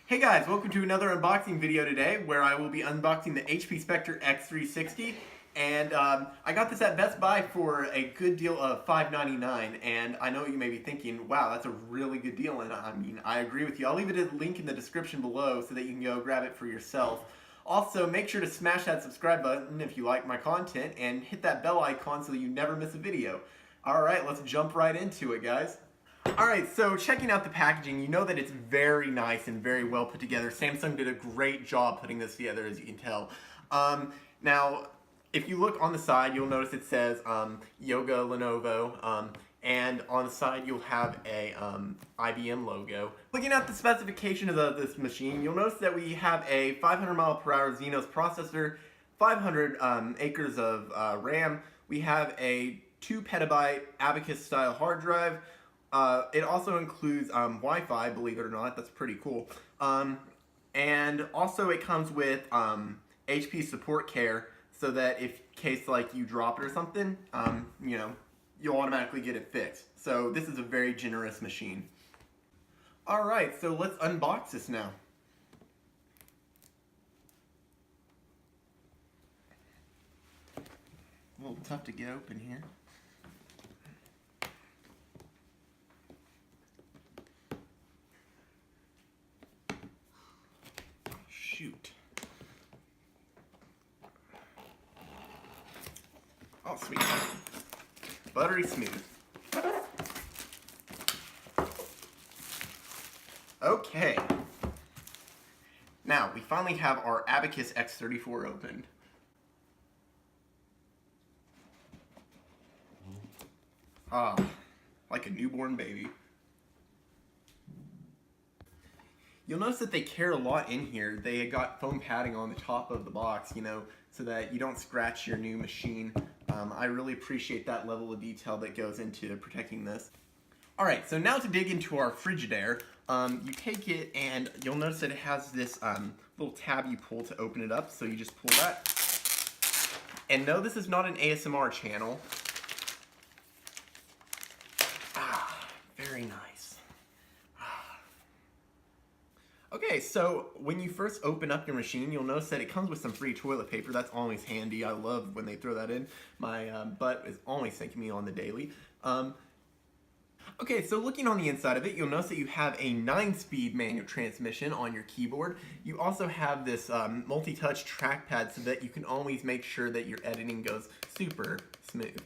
Hey guys, welcome to another unboxing video today where I will be unboxing the HP Spectre X360, and I got this at Best Buy for a good deal of $5.99, and I know what you may be thinking, wow, that's a really good deal, and I mean, I agree with you. I'll leave a link in the description below so that you can go grab it for yourself. Also, make sure to smash that subscribe button if you like my content, and hit that bell icon so that you never miss a video. Alright, let's jump right into it, guys. Alright, so checking out the packaging, you know that it's very nice and very well put together. Samsung did a great job putting this together, as you can tell. Now, if you look on the side, you'll notice it says Yoga Lenovo, and on the side you'll have a IBM logo. Looking at the specification of this machine, you'll notice that we have a 500 mile per hour Xenos processor, 500 acres of RAM. We have a 2 petabyte Abacus style hard drive. It also includes Wi-Fi, believe it or not. That's pretty cool. And also it comes with HP support care, so that if case like you drop it or something, you know, you'll automatically get it fixed. So this is a very generous machine. Alright, so let's unbox this now. A little tough to get open here. Shoot. Oh, sweet. Buttery smooth. Okay. Now, we finally have our Abacus X34 opened. Ah, like a newborn baby. You'll notice that they care a lot in here. They got foam padding on the top of the box, you know, so that you don't scratch your new machine. I really appreciate that level of detail that goes into protecting this. Alright, so now to dig into our Frigidaire. You take it and you'll notice that it has this little tab you pull to open it up, so you just pull that. And no, this is not an ASMR channel. Ah, very nice. Okay, so when you first open up your machine, you'll notice that it comes with some free toilet paper. That's always handy. I love when they throw that in. My butt is always thanking me on the daily. Okay, so looking on the inside of it, you'll notice that you have a 9-speed manual transmission on your keyboard. You also have this multi-touch trackpad so that you can always make sure that your editing goes super smooth.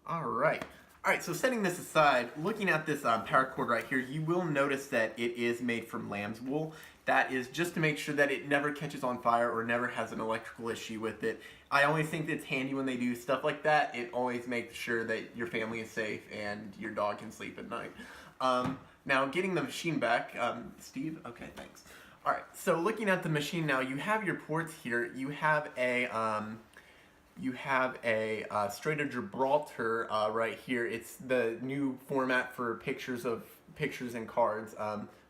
Alright. Alright, so setting this aside, looking at this power cord right here, you will notice that it is made from lamb's wool. That is just to make sure that it never catches on fire or never has an electrical issue with it. I always think that it's handy when they do stuff like that. It always makes sure that your family is safe and your dog can sleep at night. Now, getting the machine back, Steve? Okay, thanks. Alright, so looking at the machine now, you have your ports here. You have a Strait of Gibraltar right here. It's the new format for pictures and cards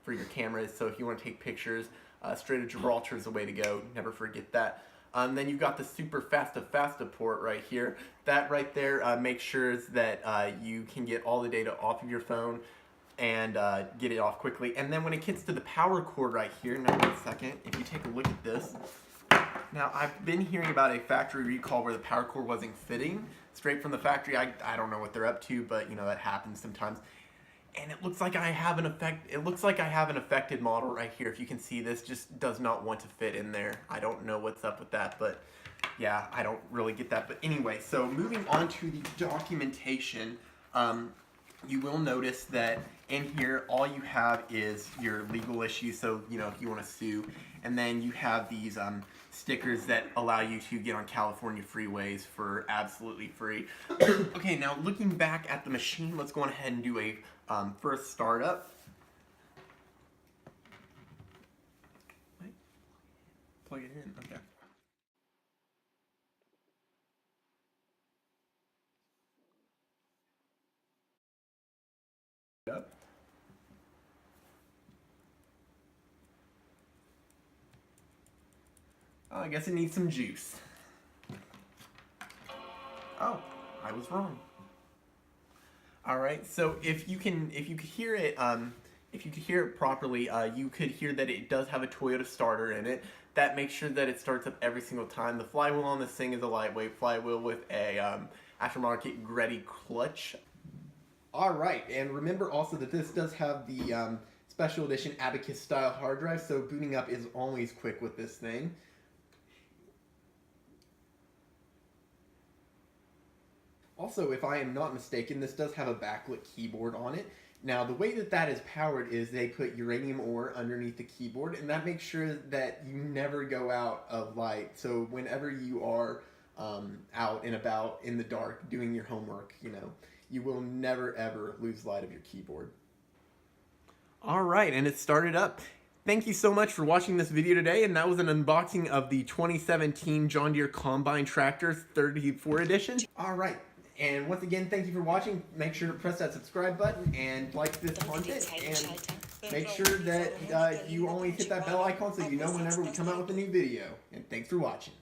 for your cameras. So if you want to take pictures, Strait of Gibraltar is the way to go. Never forget that. Then you've got the super FASTA port right here. That right there makes sure that you can get all the data off of your phone and get it off quickly. And then when it gets to the power cord right here, now 1 second, if you take a look at this. Now, I've been hearing about a factory recall where the power cord wasn't fitting straight from the factory. I don't know what they're up to, but you know, that happens sometimes. And it looks like I have an affected model right here. If you can see, this just does not want to fit in there. I don't know what's up with that, but yeah, I don't really get that. But anyway, so moving on to the documentation, you will notice that in here all you have is your legal issue, so you know, if you want to sue, and then you have these stickers that allow you to get on California freeways for absolutely free. Okay, now looking back at the machine, let's go ahead and do a first startup. Wait, plug it in, okay. Up. Oh, I guess it needs some juice. Oh, I was wrong. All right, so if you can hear it, If you could hear it properly, you could hear that it does have a Toyota starter in it. That makes sure that it starts up every single time. The flywheel on this thing is a lightweight flywheel with a aftermarket Greddy clutch. Alright, and remember also that this does have the special edition Abacus style hard drive, so booting up is always quick with this thing. Also, if I am not mistaken, this does have a backlit keyboard on it. Now, the way that that is powered is they put uranium ore underneath the keyboard, and that makes sure that you never go out of light. So whenever you are out and about in the dark doing your homework, you will never ever lose light of your keyboard. All right, and it started up. Thank you so much for watching this video today, and that was an unboxing of the 2017 John Deere Combine Tractor 34 edition. All right. And once again, thank you for watching. Make sure to press that subscribe button and like this content. And make sure that you always hit that bell icon so you know whenever we come out with a new video. And thanks for watching.